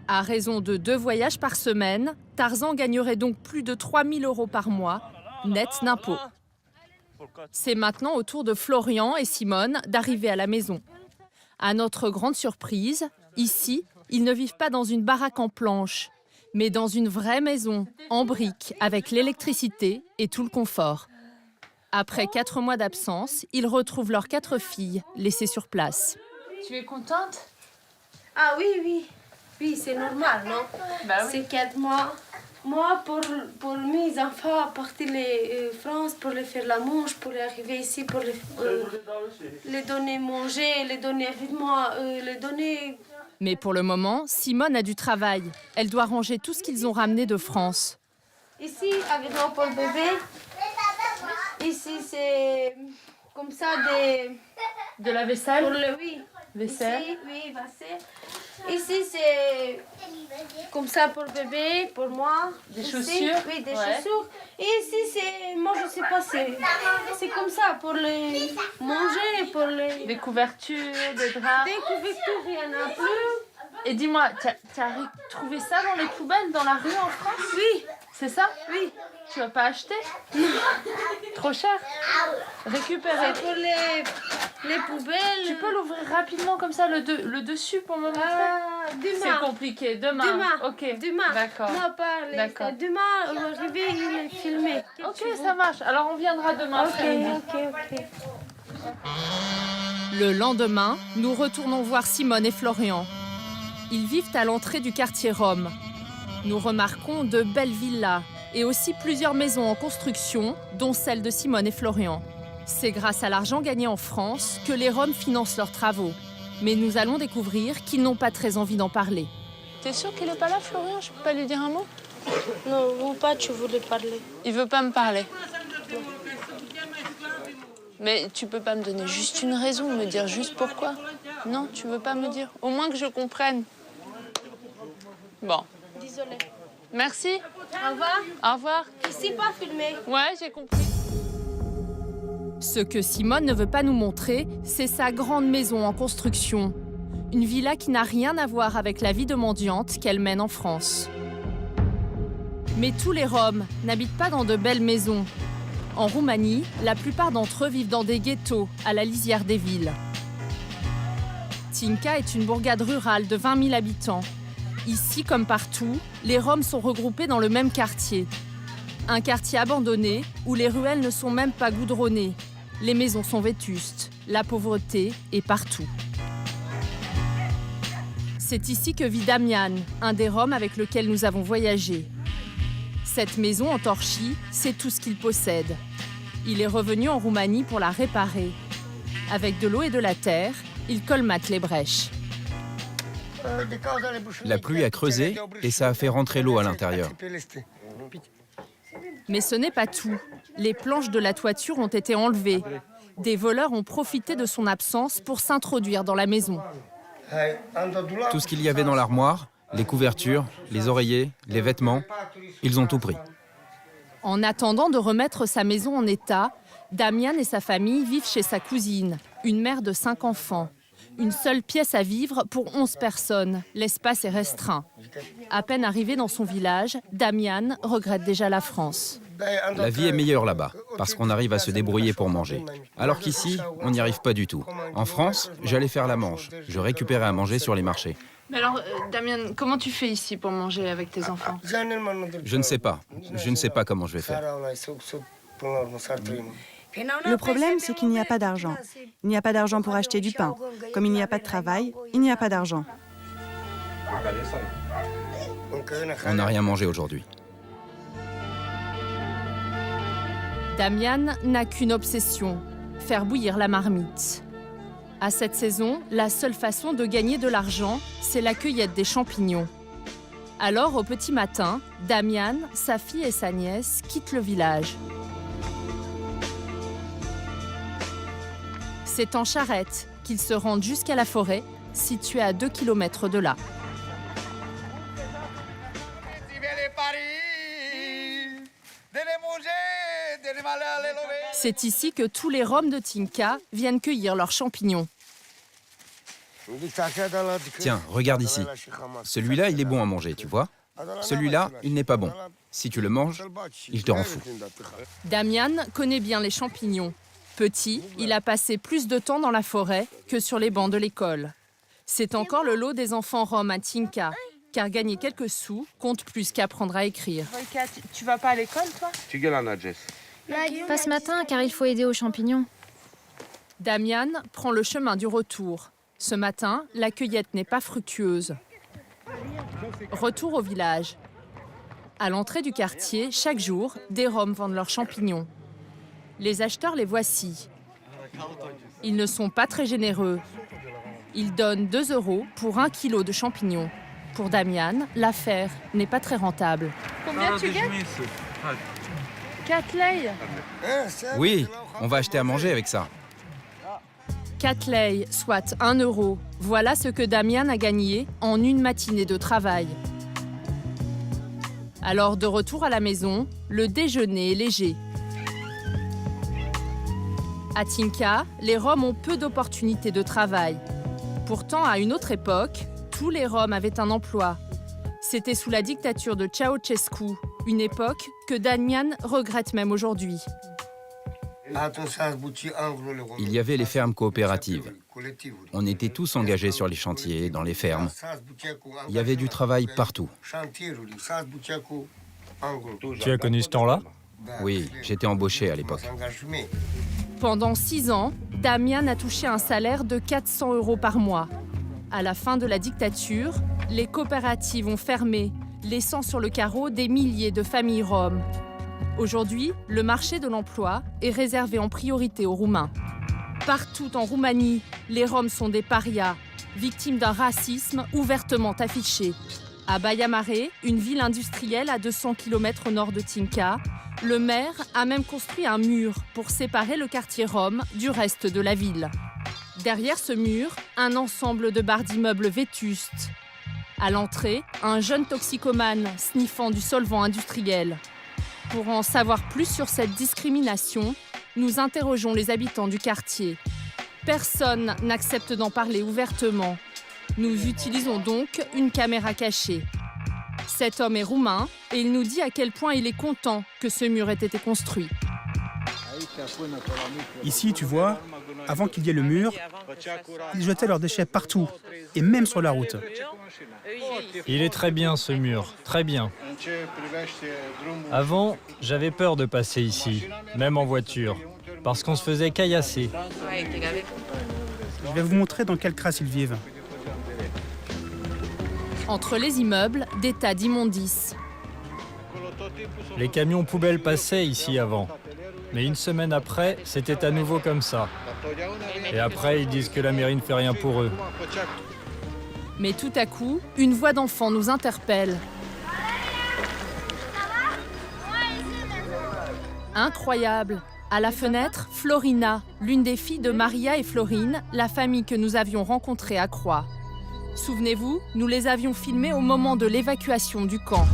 À raison de 2 voyages par semaine, Tarzan gagnerait donc plus de 3 000 euros par mois, net d'impôts. C'est maintenant au tour de Florian et Simone d'arriver à la maison. À notre grande surprise, ici, ils ne vivent pas dans une baraque en planches, mais dans une vraie maison, en briques, avec l'électricité et tout le confort. Après 4 mois d'absence, ils retrouvent leurs 4 filles, laissées sur place. Tu es contente? Ah oui, oui. Oui, c'est normal, non? Bah oui. C'est 4 mois. Moi, pour mes enfants, partir en France pour les faire la manche, pour arriver ici, pour les donner manger, les donner vêtements, les donner... Mais pour le moment, Simone a du travail. Elle doit ranger tout ce qu'ils ont ramené de France. Ici, avec moi pour le bébé. Ici, c'est comme ça de la vaisselle? Pour le, oui. Vaisselle? Ici, oui, vaisselle. Ici, c'est comme ça pour le bébé, pour moi. Des ici, chaussures? Oui, des chaussures. Et ici, c'est, moi, je sais pas, c'est comme ça pour les manger, pour les... Des couvertures, des draps? Des couvertures, il n'y en a plus. Et dis-moi, tu as trouvé ça dans les poubelles, dans la rue en France? Oui. C'est ça? Oui. Tu vas pas acheter? Trop cher? Récupérer. Pour les poubelles. Tu peux l'ouvrir rapidement comme ça, le dessus pour me montrer? Demain. C'est compliqué. Demain. Ok. Demain. D'accord. Moi, pas. D'accord. Demain, on va arriver, il est filmé. Ok, ça marche. Alors on viendra demain après-midi. Ok. Le lendemain, nous retournons voir Simone et Florian. Ils vivent à l'entrée du quartier Rome. Nous remarquons de belles villas et aussi plusieurs maisons en construction, dont celle de Simone et Florian. C'est grâce à l'argent gagné en France que les Roms financent leurs travaux. Mais nous allons découvrir qu'ils n'ont pas très envie d'en parler. T'es sûr qu'il est pas là, Florian? Je peux pas lui dire un mot? Non, ou pas, tu voulais parler. Il veut pas me parler. Mais tu peux pas me donner juste une raison, me dire juste pourquoi? Non, tu veux pas me dire? Au moins que je comprenne. Bon. Désolée. Merci. Au revoir. Au revoir. Ici, pas filmé. Ouais, j'ai compris. Ce que Simone ne veut pas nous montrer, c'est sa grande maison en construction. Une villa qui n'a rien à voir avec la vie de mendiante qu'elle mène en France. Mais tous les Roms n'habitent pas dans de belles maisons. En Roumanie, la plupart d'entre eux vivent dans des ghettos, à la lisière des villes. Tinca est une bourgade rurale de 20 000 habitants. Ici, comme partout, les Roms sont regroupés dans le même quartier. Un quartier abandonné où les ruelles ne sont même pas goudronnées. Les maisons sont vétustes. La pauvreté est partout. C'est ici que vit Damian, un des Roms avec lequel nous avons voyagé. Cette maison en torchis, c'est tout ce qu'il possède. Il est revenu en Roumanie pour la réparer. Avec de l'eau et de la terre, il colmate les brèches. La pluie a creusé et ça a fait rentrer l'eau à l'intérieur. Mais ce n'est pas tout. Les planches de la toiture ont été enlevées. Des voleurs ont profité de son absence pour s'introduire dans la maison. Tout ce qu'il y avait dans l'armoire, les couvertures, les oreillers, les vêtements, ils ont tout pris. En attendant de remettre sa maison en état, Damian et sa famille vivent chez sa cousine, une mère de 5 enfants. Une seule pièce à vivre pour 11 personnes. L'espace est restreint. À peine arrivé dans son village, Damian regrette déjà la France. La vie est meilleure là-bas, parce qu'on arrive à se débrouiller pour manger. Alors qu'ici, on n'y arrive pas du tout. En France, j'allais faire la manche. Je récupérais à manger sur les marchés. Mais alors, Damian, comment tu fais ici pour manger avec tes enfants? Je ne sais pas. Je ne sais pas comment je vais faire. Le problème, c'est qu'il n'y a pas d'argent. Il n'y a pas d'argent pour acheter du pain. Comme il n'y a pas de travail, il n'y a pas d'argent. On n'a rien mangé aujourd'hui. Damian n'a qu'une obsession, faire bouillir la marmite. À cette saison, la seule façon de gagner de l'argent, c'est la cueillette des champignons. Alors, au petit matin, Damian, sa fille et sa nièce quittent le village. C'est en charrette qu'ils se rendent jusqu'à la forêt, située à 2 km de là. C'est ici que tous les Roms de Tinca viennent cueillir leurs champignons. Tiens, regarde ici. Celui-là, il est bon à manger, tu vois. Celui-là, il n'est pas bon. Si tu le manges, il te rend fou. Damian connaît bien les champignons. Petit, il a passé plus de temps dans la forêt que sur les bancs de l'école. C'est encore le lot des enfants roms à Tinka, car gagner quelques sous compte plus qu'apprendre à écrire. Tu vas pas à l'école, toi? Pas ce matin, car il faut aider aux champignons. Damian prend le chemin du retour. Ce matin, la cueillette n'est pas fructueuse. Retour au village. À l'entrée du quartier, chaque jour, des Roms vendent leurs champignons. Les acheteurs les voici. Ils ne sont pas très généreux. Ils donnent 2 € pour 1 kilo de champignons. Pour Damian, l'affaire n'est pas très rentable. Combien tu gagnes? 4 lei. Oui, on va acheter à manger avec ça. 4 lei, soit 1 €. Voilà ce que Damian a gagné en une matinée de travail. Alors, de retour à la maison, le déjeuner est léger. À Tinka, les Roms ont peu d'opportunités de travail. Pourtant, à une autre époque, tous les Roms avaient un emploi. C'était sous la dictature de Ceausescu, une époque que Damian regrette même aujourd'hui. Il y avait les fermes coopératives. On était tous engagés sur les chantiers, dans les fermes. Il y avait du travail partout. Tu as connu ce temps-là? Oui, j'étais embauché à l'époque. Pendant 6 ans, Damian a touché un salaire de 400 € par mois. À la fin de la dictature, les coopératives ont fermé, laissant sur le carreau des milliers de familles roms. Aujourd'hui, le marché de l'emploi est réservé en priorité aux Roumains. Partout en Roumanie, les Roms sont des parias, victimes d'un racisme ouvertement affiché. À Baia Mare, une ville industrielle à 200 km au nord de Tinka, le maire a même construit un mur pour séparer le quartier rom du reste de la ville. Derrière ce mur, un ensemble de barres d'immeubles vétustes. À l'entrée, un jeune toxicomane sniffant du solvant industriel. Pour en savoir plus sur cette discrimination, nous interrogeons les habitants du quartier. Personne n'accepte d'en parler ouvertement. Nous utilisons donc une caméra cachée. Cet homme est roumain et il nous dit à quel point il est content que ce mur ait été construit. Ici, tu vois, avant qu'il y ait le mur, ils jetaient leurs déchets partout, et même sur la route. Il est très bien ce mur, très bien. Avant, j'avais peur de passer ici, même en voiture, parce qu'on se faisait caillasser. Je vais vous montrer dans quelle crasse ils vivent. Entre les immeubles, des tas d'immondices. Les camions poubelles passaient ici avant. Mais une semaine après, c'était à nouveau comme ça. Et après, ils disent que la mairie ne fait rien pour eux. Mais tout à coup, une voix d'enfant nous interpelle. Incroyable! À la fenêtre, Florina, l'une des filles de Maria et Florine, la famille que nous avions rencontrée à Croix. Souvenez-vous, nous les avions filmés au moment de l'évacuation du camp.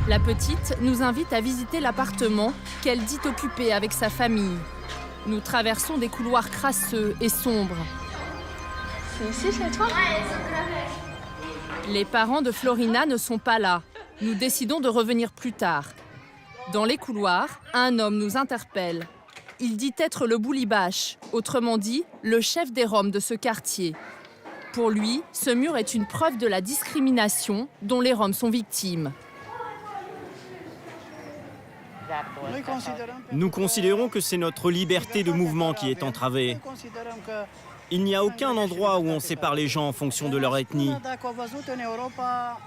La petite nous invite à visiter l'appartement qu'elle dit occuper avec sa famille. Nous traversons des couloirs crasseux et sombres. C'est ici chez toi? Les parents de Florina ne sont pas là. Nous décidons de revenir plus tard. Dans les couloirs, un homme nous interpelle. Il dit être le Boulibache, autrement dit, le chef des Roms de ce quartier. Pour lui, ce mur est une preuve de la discrimination dont les Roms sont victimes. Nous considérons que c'est notre liberté de mouvement qui est entravée. Il n'y a aucun endroit où on sépare les gens en fonction de leur ethnie.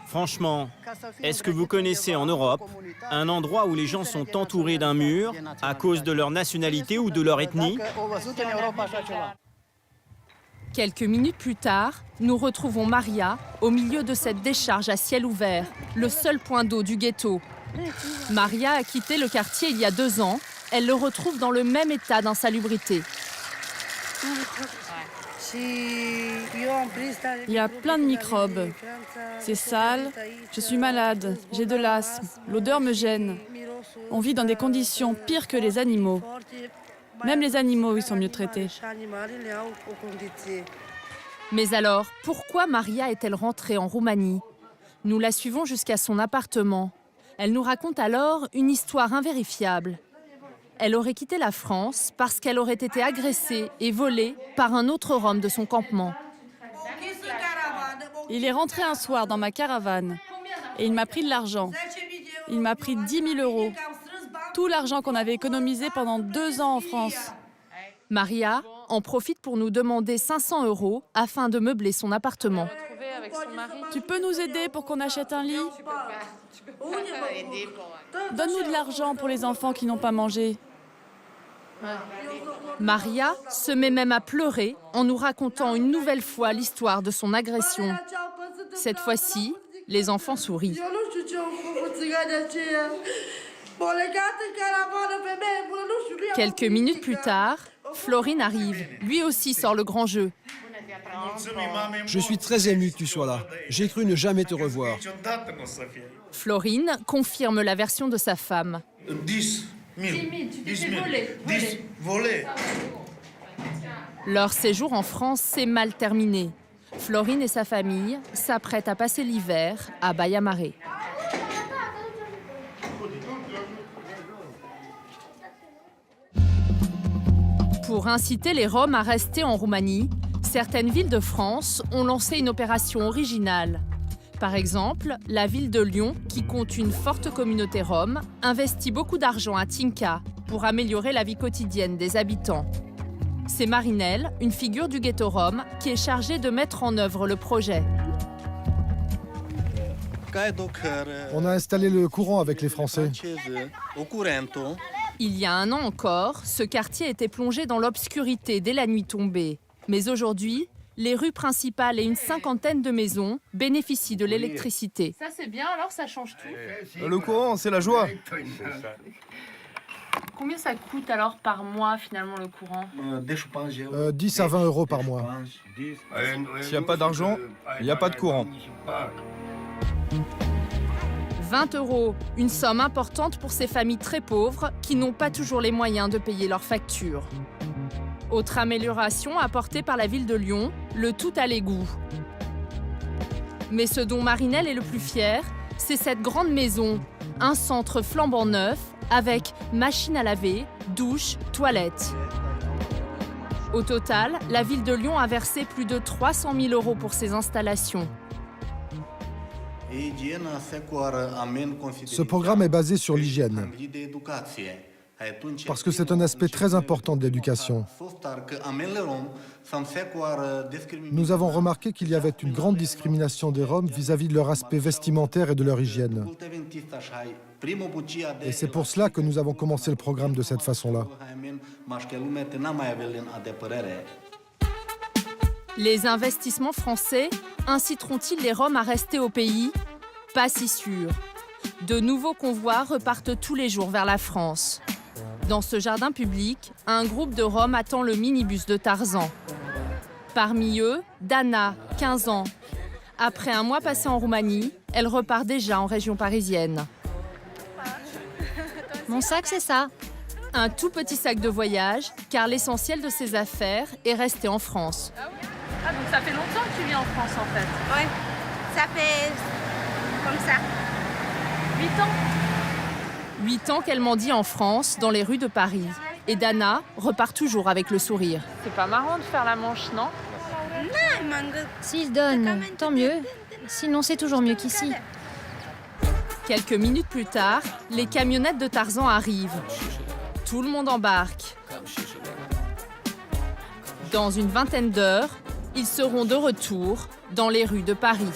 Franchement, est-ce que vous connaissez en Europe un endroit où les gens sont entourés d'un mur à cause de leur nationalité ou de leur ethnie? Quelques minutes plus tard, nous retrouvons Maria au milieu de cette décharge à ciel ouvert, le seul point d'eau du ghetto. Maria a quitté le quartier il y a 2 ans. Elle le retrouve dans le même état d'insalubrité. Il y a plein de microbes. C'est sale, je suis malade, j'ai de l'asthme, l'odeur me gêne. On vit dans des conditions pires que les animaux. Même les animaux, ils sont mieux traités. Mais alors, pourquoi Maria est-elle rentrée en Roumanie? Nous la suivons jusqu'à son appartement. Elle nous raconte alors une histoire invérifiable. Elle aurait quitté la France parce qu'elle aurait été agressée et volée par un autre Rom de son campement. Il est rentré un soir dans ma caravane et il m'a pris de l'argent. Il m'a pris 10 000 euros. Tout l'argent qu'on avait économisé pendant 2 ans en France. Maria en profite pour nous demander 500 euros afin de meubler son appartement. Tu peux nous aider pour qu'on achète un lit? Donne-nous de l'argent pour les enfants qui n'ont pas mangé. Maria se met même à pleurer en nous racontant une nouvelle fois l'histoire de son agression. Cette fois-ci, les enfants sourient. Quelques minutes plus tard, Florine arrive. Lui aussi sort le grand jeu. Je suis très ému que tu sois là. J'ai cru ne jamais te revoir. Florine confirme la version de sa femme. 10 000. Tu t'es fait voler. 10 volés. Leur séjour en France s'est mal terminé. Florine et sa famille s'apprêtent à passer l'hiver à Baia Mare. Pour inciter les Roms à rester en Roumanie, certaines villes de France ont lancé une opération originale. Par exemple, la ville de Lyon, qui compte une forte communauté rome, investit beaucoup d'argent à Tinka pour améliorer la vie quotidienne des habitants. C'est Marinelle, une figure du ghetto rome, qui est chargée de mettre en œuvre le projet. On a installé le courant avec les Français. Il y a 1 an encore, ce quartier était plongé dans l'obscurité dès la nuit tombée. Mais aujourd'hui, les rues principales et une 50aine de maisons bénéficient de l'électricité. Ça c'est bien, alors ça change tout. Le courant, c'est la joie. Combien ça coûte alors par mois finalement le courant? 10 à 20 euros par mois. S'il n'y a pas d'argent, il n'y a pas de courant. 20 euros, une somme importante pour ces familles très pauvres qui n'ont pas toujours les moyens de payer leurs factures. Autre amélioration apportée par la ville de Lyon, le tout à l'égout. Mais ce dont Marinelle est le plus fier, c'est cette grande maison, un centre flambant neuf avec machine à laver, douche, toilette. Au total, la ville de Lyon a versé plus de 300 000 euros pour ces installations. Ce programme est basé sur l'hygiène, parce que c'est un aspect très important de l'éducation. Nous avons remarqué qu'il y avait une grande discrimination des Roms vis-à-vis de leur aspect vestimentaire et de leur hygiène. Et c'est pour cela que nous avons commencé le programme de cette façon-là. Les investissements français inciteront-ils les Roms à rester au pays? Pas si sûr. De nouveaux convois repartent tous les jours vers la France. Dans ce jardin public, un groupe de Roms attend le minibus de Tarzan. Parmi eux, Dana, 15 ans. Après un mois passé en Roumanie, elle repart déjà en région parisienne. Mon sac, c'est ça. Un tout petit sac de voyage, car l'essentiel de ses affaires est resté en France. Ah, donc ça fait longtemps que tu vis en France en fait? Ouais, ça fait comme ça. 8 ans? 8 ans qu'elle mendie en France, dans les rues de Paris. Et Dana repart toujours avec le sourire. C'est pas marrant de faire la manche, non? S'il donne, tant mieux. Sinon, c'est toujours mieux qu'ici. Quelques minutes plus tard, les camionnettes de Tarzan arrivent. Tout le monde embarque. Dans une vingtaine d'heures, ils seront de retour dans les rues de Paris.